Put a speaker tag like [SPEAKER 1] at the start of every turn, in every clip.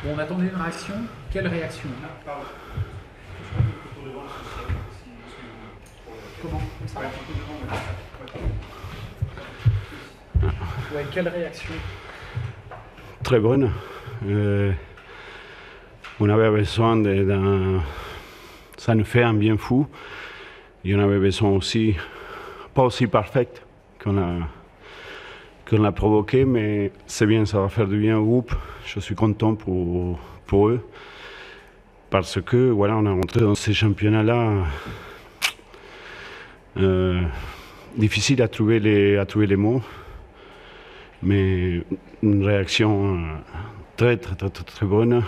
[SPEAKER 1] Bon, on attendait une réaction. Quelle réaction? Comment? Ouais, quelle réaction?
[SPEAKER 2] Très bonne. On avait besoin ça nous fait un bien fou. Et on avait besoin aussi, pas aussi parfaite qu'on l'a provoqué, mais c'est bien, ça va faire du bien au groupe. Je suis content pour eux. Parce que voilà, on est rentré dans ces championnats-là difficile à trouver les mots, mais une réaction très bonne.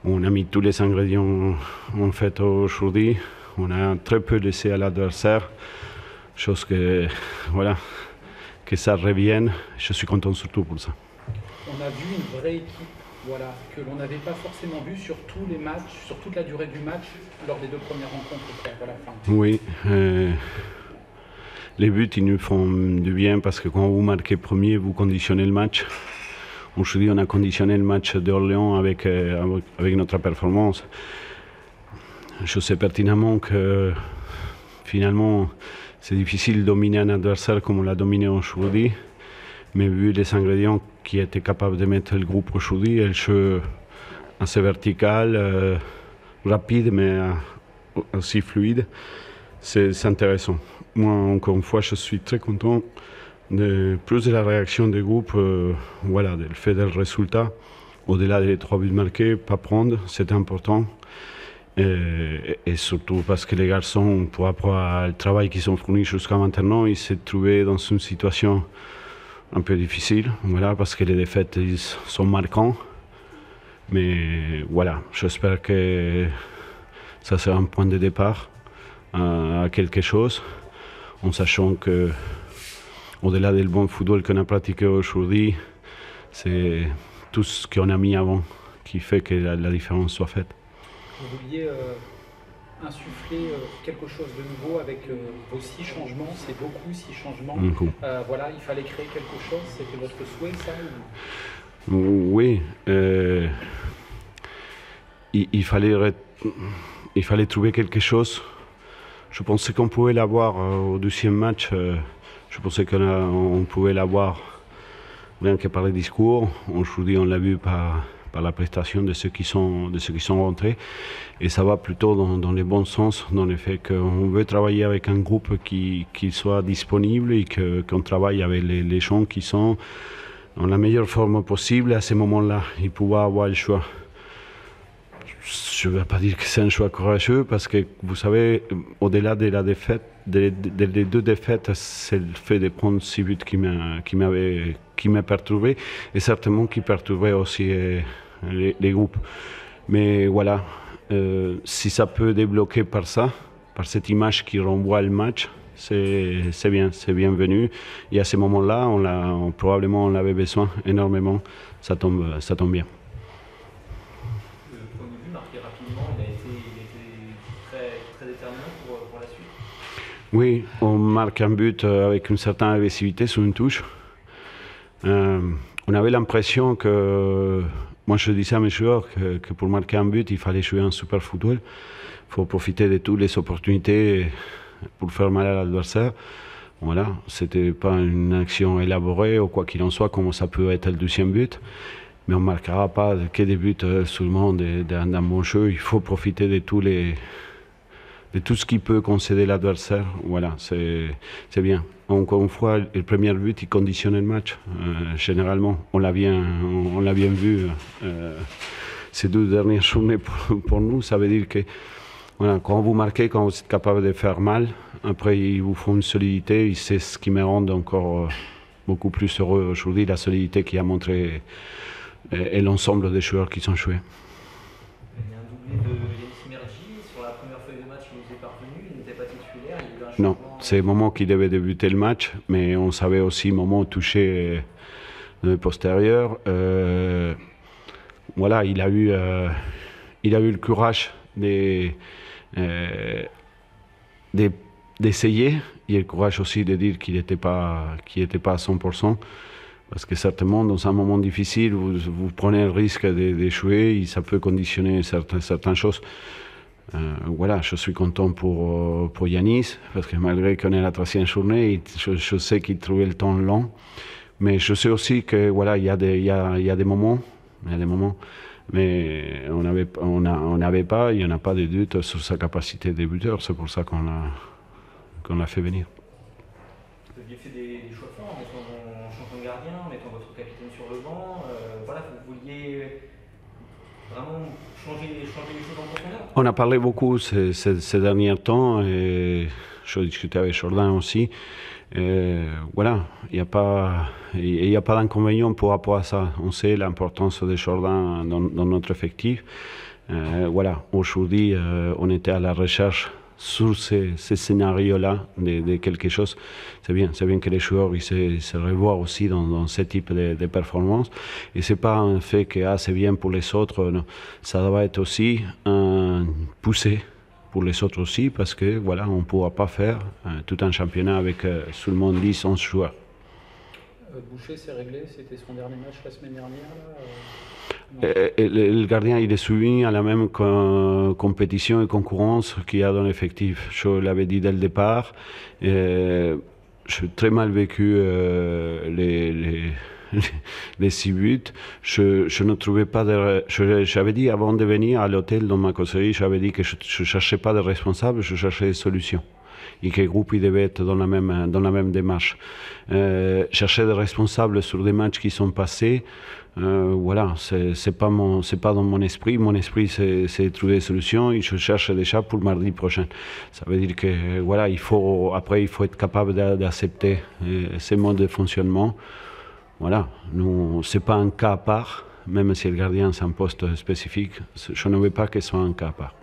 [SPEAKER 2] On a mis tous les ingrédients en fait aujourd'hui. On a très peu laissé à l'adversaire, chose que voilà, que ça revienne. Je suis content surtout pour ça.
[SPEAKER 1] On a vu une vraie équipe, voilà, que l'on n'avait pas forcément vu sur tous les matchs, sur toute la durée du match, lors des deux premières rencontres à la fin.
[SPEAKER 2] Oui, les buts ils nous font du bien parce que quand vous marquez premier, vous conditionnez le match. Aujourd'hui, on a conditionné le match d'Orléans avec notre performance. Je sais pertinemment que finalement, c'est difficile de dominer un adversaire comme on l'a dominé aujourd'hui. Mais vu les ingrédients qui étaient capables de mettre le groupe aujourd'hui, un jeu assez vertical, rapide mais aussi fluide, c'est intéressant. Moi, encore une fois, je suis très content plus de la réaction du groupe, voilà, du fait du résultat. Au-delà des 3 buts marqués, pas prendre, c'était important. Et surtout parce que les garçons, pour rapport au travail qu'ils ont fourni jusqu'à maintenant, ils se trouvaient dans une situation un peu difficile, voilà, parce que les défaites ils sont marquantes. Mais voilà, j'espère que ça sera un point de départ à quelque chose, en sachant que au-delà du bon football qu'on a pratiqué aujourd'hui, c'est tout ce qu'on a mis avant qui fait que la différence soit faite.
[SPEAKER 1] Vous vouliez insuffler quelque chose de nouveau avec vos 6 changements, c'est beaucoup 6 changements. Voilà, il fallait créer quelque chose, c'était votre souhait ça
[SPEAKER 2] Oui, il fallait trouver quelque chose. Je pensais qu'on pouvait l'avoir au deuxième match. Je pensais qu'on pouvait l'avoir rien que par les discours. Aujourd'hui, on l'a vu par la prestation de ceux qui sont rentrés. Et ça va plutôt dans le bon sens, dans le fait qu'on veut travailler avec un groupe qui soit disponible et qu'on travaille avec les gens qui sont dans la meilleure forme possible à ce moment-là. Il pouvoir avoir le choix. Je ne vais pas dire que c'est un choix courageux parce que vous savez, au-delà de la défaite, des 2 défaites, c'est le fait de prendre 6 buts qui m'a perturbé et certainement qui perturbait aussi les groupes. Mais voilà, si ça peut débloquer par ça, par cette image qui renvoie le match, c'est bien, c'est bienvenu. Et à ce moment-là, probablement on l'avait besoin énormément. Ça tombe bien.
[SPEAKER 3] Il a été très déterminant pour la suite.
[SPEAKER 2] Oui, on marque un but avec une certaine agressivité sur une touche. On avait l'impression que, moi je disais à mes joueurs que pour marquer un but, il fallait jouer un super football. Il faut profiter de toutes les opportunités pour faire mal à l'adversaire. Voilà, c'était pas une action élaborée ou quoi qu'il en soit, comme ça peut être le deuxième but. Mais on ne marquera pas que des buts seulement d'un bon jeu. Il faut profiter de tout ce qui peut concéder l'adversaire. Voilà, c'est bien. Encore une fois, le premier but, il conditionne le match. Généralement, on l'a bien vu ces 2 dernières journées pour nous. Ça veut dire que voilà, quand vous marquez, quand vous êtes capable de faire mal, après, ils vous font une solidité. Et c'est ce qui me rend encore beaucoup plus heureux aujourd'hui, la solidité qui a montré et l'ensemble des joueurs qui sont joués.
[SPEAKER 3] Il y a un doublé de Yannis Mergy sur la première feuille de match, il n'était pas revenu, il n'était pas titulaire. Il y a eu un
[SPEAKER 2] Non,
[SPEAKER 3] changement.
[SPEAKER 2] c'est le moment qui devait débuter le match, mais on savait aussi le moment touché le postérieur. Voilà, il a eu le courage d'essayer. Il a le courage aussi de dire qu'il n'était pas à 100%. Parce que certainement, dans un moment difficile, vous prenez le risque d'échouer et ça peut conditionner certaines choses. Voilà, je suis content pour Yanis, parce que malgré qu'on est la 3e journée, je sais qu'il trouvait le temps long. Mais je sais aussi que voilà, il y a des moments, mais on n'avait pas, il n'y en a pas de doute sur sa capacité de buteur. C'est pour ça qu'on l'a fait venir.
[SPEAKER 3] Vous aviez fait des choix forts en mettant en changement de gardien, en mettant votre capitaine sur le banc. Voilà, vous vouliez vraiment changer les choses en profondeur.
[SPEAKER 2] On a parlé beaucoup ces derniers temps et je discutais avec Jordan aussi. Voilà, il n'y a pas d'inconvénient par rapport à ça. On sait l'importance de Jordan dans notre effectif. Voilà, aujourd'hui, on était à la recherche sur ces scénarios-là de quelque chose. C'est bien que les joueurs ils se revoient aussi dans ce type de performance. Et c'est pas un fait que c'est bien pour les autres. Non. Ça doit être aussi poussé pour les autres aussi, parce que voilà, on ne pourra pas faire tout un championnat avec seulement 10-11 joueurs.
[SPEAKER 1] Boucher, c'est réglé, c'était son dernier match la semaine dernière.
[SPEAKER 2] Le gardien, il est soumis à la même compétition et concurrence qu'il y a dans l'effectif. Je l'avais dit dès le départ. J'ai très mal vécu les 6 buts. Je ne trouvais pas j'avais dit avant de venir à l'hôtel dans ma causerie, j'avais dit que je ne cherchais pas de responsable, je cherchais des solutions. Et que le groupe il devait être dans la même démarche. Chercher des responsables sur des matchs qui sont passés, voilà, c'est pas dans mon esprit. Mon esprit, c'est de trouver des solutions et je cherche déjà pour le mardi prochain. Ça veut dire que voilà, il faut être capable d'accepter ces modes de fonctionnement. Voilà, c'est pas un cas à part, même si le gardien c'est un poste spécifique. Je ne veux pas que ce soit un cas à part.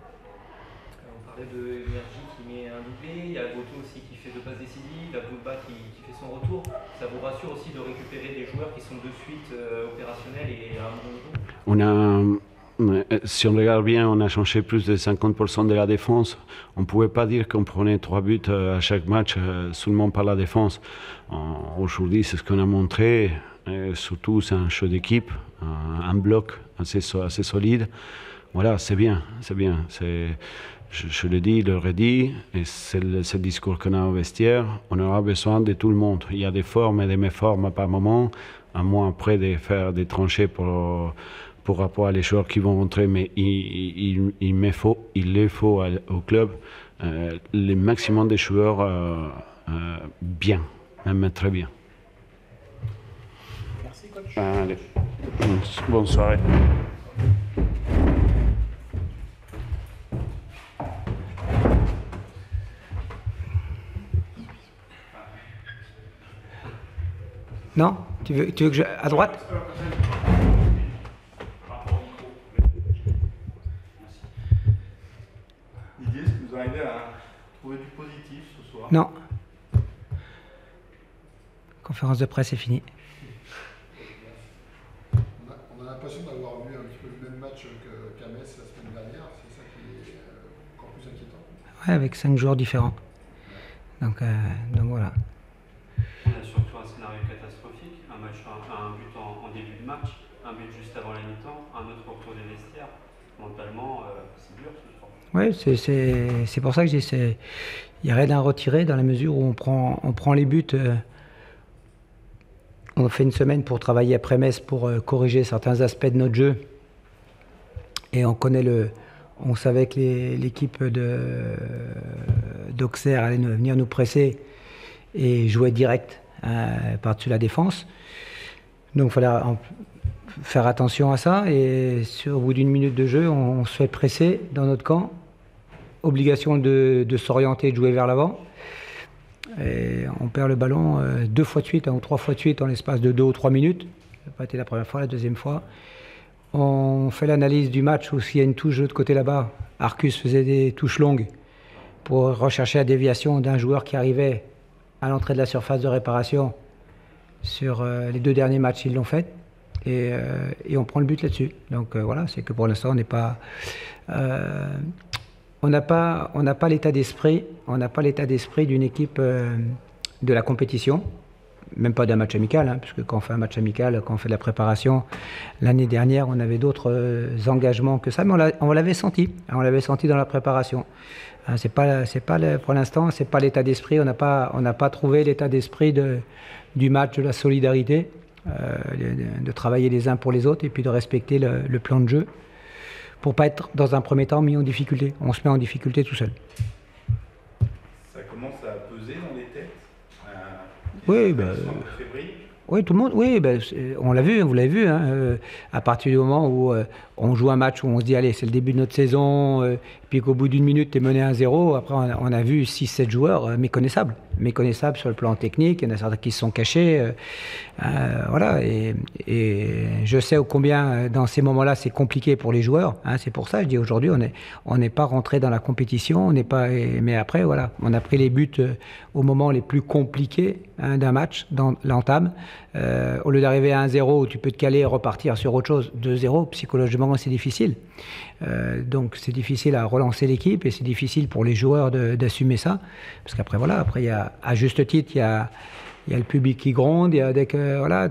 [SPEAKER 3] On parlait de Energy qui met un doublé, il y a Goto aussi qui fait 2 passes décisives, il y a Boulba qui fait son retour. Ça vous rassure aussi de récupérer des joueurs qui sont de suite opérationnels et à un bon niveau?
[SPEAKER 2] Si on regarde bien, on a changé plus de 50% de la défense. On ne pouvait pas dire qu'on prenait 3 buts à chaque match seulement par la défense. Aujourd'hui, c'est ce qu'on a montré. Surtout, c'est un jeu d'équipe, un bloc assez solide. Voilà, c'est bien. Je le dis, je le redis, et c'est le discours qu'on a au vestiaire. On aura besoin de tout le monde. Il y a des formes et des méformes par moment, à moins après de faire des tranchées pour rapport à les joueurs qui vont rentrer, mais il les faut au club le maximum de joueurs bien, même très bien.
[SPEAKER 1] Merci coach.
[SPEAKER 2] Allez, bonne soirée.
[SPEAKER 4] Non? Tu veux que je... À droite?
[SPEAKER 5] Didier, est-ce que vous arrivez à trouver du positif ce soir?
[SPEAKER 4] Non. Conférence de presse est finie.
[SPEAKER 6] On a l'impression d'avoir vu un petit peu le même match qu'à Metz la semaine dernière. C'est ça qui est encore plus inquiétant.
[SPEAKER 4] Ouais, avec 5 joueurs différents. Donc voilà.
[SPEAKER 7] On a surtout un scénario catastrophique, un but en début de match, un but juste avant la mi-temps, un autre retour des vestiaires. Mentalement, c'est dur ce soir.
[SPEAKER 4] Oui, c'est pour ça que je dis il n'y a rien à retirer dans la mesure où on prend les buts. On a fait une semaine pour travailler après Metz pour corriger certains aspects de notre jeu. Et on savait que l'équipe d'Auxerre allait venir nous presser et jouer direct par-dessus la défense. Donc il fallait faire attention à ça. Et au bout d'une minute de jeu, on se fait presser dans notre camp. Obligation de s'orienter et de jouer vers l'avant. Et on perd le ballon 2 fois de suite ou 3 fois de suite en l'espace de 2 ou 3 minutes. Ça n'a pas été la première fois, la deuxième fois. On fait l'analyse du match où s'il y a une touche de l'autre côté là-bas, Arcus faisait des touches longues pour rechercher la déviation d'un joueur qui arrivait à l'entrée de la surface de réparation. Sur les 2 derniers matchs, ils l'ont fait. Et on prend le but là-dessus. Donc voilà, c'est que pour l'instant, on n'est pas... on n'a pas l'état d'esprit d'une équipe de la compétition. même pas d'un match amical, hein, puisque quand on fait un match amical, quand on fait de la préparation, l'année dernière, on avait d'autres engagements que ça, mais on l'avait senti dans la préparation. Hein, pour l'instant, c'est pas l'état d'esprit, on n'a pas trouvé l'état d'esprit du match, de la solidarité, de travailler les uns pour les autres et puis de respecter le plan de jeu pour pas être dans un premier temps mis en difficulté. On se met en difficulté tout seul.
[SPEAKER 5] Ça commence à peser dans les têtes.
[SPEAKER 4] Oui, oui, tout le monde. Oui, on l'a vu, vous l'avez vu. Hein, à partir du moment où on joue un match où on se dit allez, c'est le début de notre saison, puis qu'au bout d'une minute, tu es mené 1-0. Après, on a vu 6-7 joueurs méconnaissables sur le plan technique. Il y en a certains qui se sont cachés. Voilà. Et je sais combien dans ces moments-là, c'est compliqué pour les joueurs. Hein, c'est pour ça, je dis aujourd'hui, on n'est pas rentré dans la compétition. Mais après, voilà, on a pris les buts au moment les plus compliqués d'un match, dans l'entame. Au lieu d'arriver à 1-0 où tu peux te caler et repartir sur autre chose, 2-0, psychologiquement c'est difficile. Donc c'est difficile à relancer l'équipe et c'est difficile pour les joueurs d'assumer ça. Parce qu'après, voilà, il y a, à juste titre, il y a le public qui gronde, il y a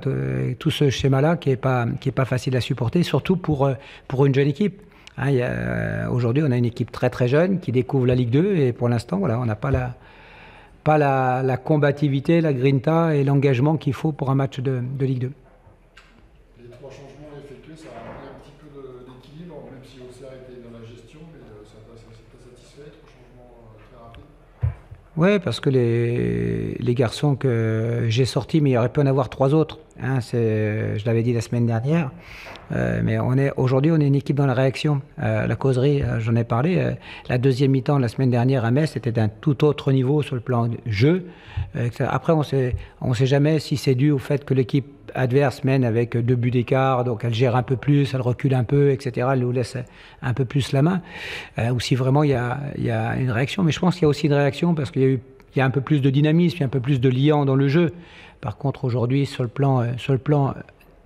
[SPEAKER 4] tout ce schéma-là qui est pas facile à supporter, surtout pour une jeune équipe. Hein, aujourd'hui, on a une équipe très très jeune qui découvre la Ligue 2 et pour l'instant, voilà, on n'a pas la combativité, la grinta et l'engagement qu'il faut pour un match de Ligue 2.
[SPEAKER 6] Les 3 changements effectués, ça a amené un petit peu d'équilibre, même si Auxerre était dans la gestion, mais ça t'a satisfait, 3 changements très rapides?
[SPEAKER 4] Oui, parce que les garçons que j'ai sortis, mais il aurait pu en avoir 3 autres. Hein, je l'avais dit la semaine dernière. Mais aujourd'hui, on est une équipe dans la réaction. La causerie, j'en ai parlé. La deuxième mi-temps de la semaine dernière à Metz était d'un tout autre niveau sur le plan jeu. Après, on sait jamais si c'est dû au fait que l'équipe adverse mène avec 2 buts d'écart, donc elle gère un peu plus, elle recule un peu, etc. Elle nous laisse un peu plus la main. Ou si vraiment il y a une réaction. Mais je pense qu'il y a aussi une réaction parce qu'il y a un peu plus de dynamisme, il y a un peu plus de liant dans le jeu. Par contre, aujourd'hui, sur le plan,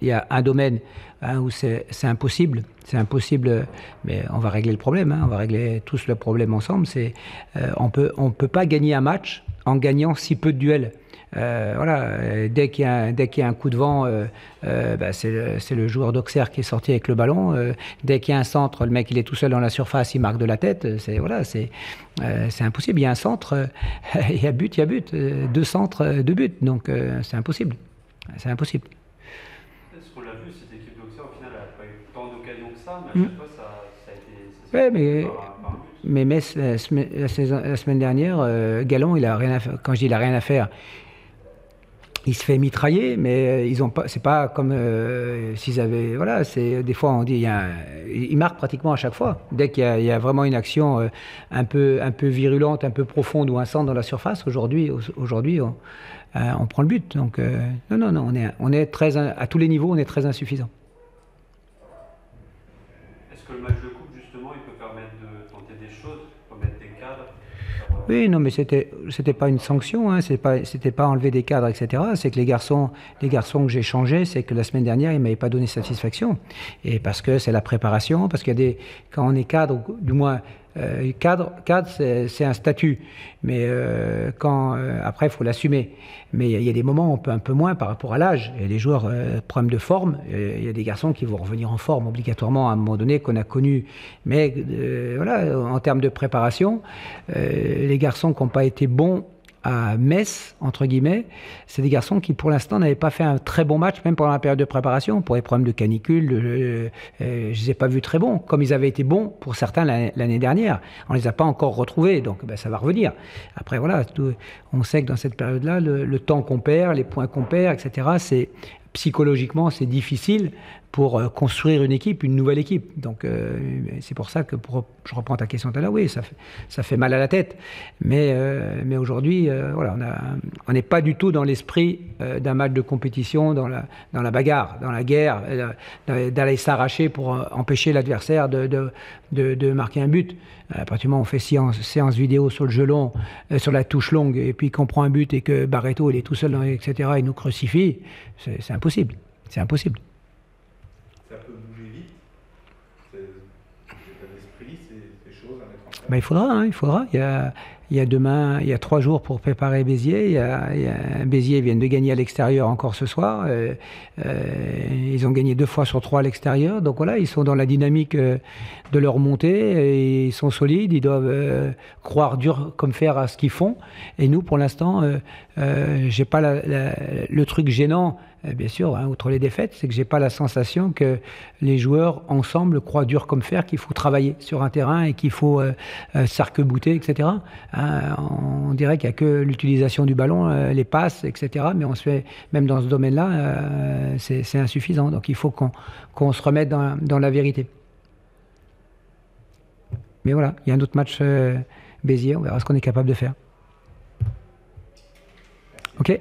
[SPEAKER 4] il y a un domaine où c'est impossible, mais on va régler le problème, on va régler tous le problème ensemble. On peut pas gagner un match en gagnant si peu de duels. Voilà, dès qu'il y a un coup de vent, c'est le joueur d'Auxerre qui est sorti avec le ballon. Dès qu'il y a un centre, le mec il est tout seul dans la surface, il marque de la tête. C'est impossible. Il y a un centre, il y a but. 2 centres, 2 buts. Donc c'est impossible. C'est impossible.
[SPEAKER 7] Ce qu'on l'a vu, cette équipe d'Auxerre, au final, elle n'a pas eu tant d'occasions que ça, mais à chaque fois, ça a été. Par un but.
[SPEAKER 4] Mais Metz, la semaine dernière, Gallon, il a rien à faire. Quand je dis il a rien à faire, il se fait mitrailler, mais ils ont pas. C'est pas comme s'ils avaient. Voilà, c'est des fois on dit il marque pratiquement à chaque fois. Dès qu'il y a vraiment une action un peu virulente, un peu profonde ou un centre dans la surface. Aujourd'hui, on prend le but. Donc non, on est très à tous les niveaux, on est très insuffisant.
[SPEAKER 7] Est-ce que le match de coupe justement, il peut permettre de tenter des choses, remettre des cadres?
[SPEAKER 4] Oui, non, mais c'était pas une sanction, hein, c'était pas enlever des cadres, etc. C'est que les garçons que j'ai changés, c'est que la semaine dernière, ils m'avaient pas donné satisfaction. Et parce que c'est la préparation, parce qu'il y a quand on est cadre, du moins cadre, c'est un statut. Mais après, il faut l'assumer. Mais il y a des moments où on peut un peu moins par rapport à l'âge. Et les joueurs, problème de forme, il y a des garçons qui vont revenir en forme obligatoirement à un moment donné qu'on a connu. Mais voilà, en termes de préparation, les garçons qui n'ont pas été bons à Metz, entre guillemets, c'est des garçons qui, pour l'instant, n'avaient pas fait un très bon match, même pendant la période de préparation, pour les problèmes de canicule. Je ne les ai pas vus très bons, comme ils avaient été bons pour certains l'année dernière. On ne les a pas encore retrouvés, donc ça va revenir. Après, voilà, on sait que dans cette période-là, le temps qu'on perd, les points qu'on perd, etc., psychologiquement, c'est difficile pour construire une équipe, une nouvelle équipe. Donc c'est pour ça que, je reprends ta question tout à l'heure, oui, ça fait mal à la tête. Mais aujourd'hui, voilà, on n'est pas du tout dans l'esprit d'un match de compétition, dans la bagarre, dans la guerre, d'aller s'arracher pour empêcher l'adversaire de marquer un but. À partir du moment où on fait séance vidéo sur le jeu long, sur la touche longue, et puis qu'on prend un but et que Barreto, il est tout seul, etc., il nous crucifie, c'est impossible. C'est impossible.
[SPEAKER 5] Ça peut bouger vite. C'est l'état d'esprit, c'est des choses à mettre en place.
[SPEAKER 4] Il faudra. il y a 3 jours pour préparer Béziers. Béziers viennent de gagner à l'extérieur encore ce soir. Ils ont gagné 2 fois sur 3 à l'extérieur. Donc voilà, ils sont dans la dynamique de leur montée. Et ils sont solides. Ils doivent croire dur comme fer à ce qu'ils font. Et nous, pour l'instant, j'ai pas le truc gênant. Bien sûr, hein, outre les défaites, c'est que j'ai pas la sensation que les joueurs ensemble croient dur comme fer qu'il faut travailler sur un terrain et qu'il faut s'arc-bouter, etc. Hein, on dirait qu'il n'y a que l'utilisation du ballon, les passes, etc. Mais on se fait, même dans ce domaine-là, c'est insuffisant. Donc il faut qu'on se remette dans la vérité. Mais voilà, il y a un autre match Béziers, on verra ce qu'on est capable de faire. Ok ?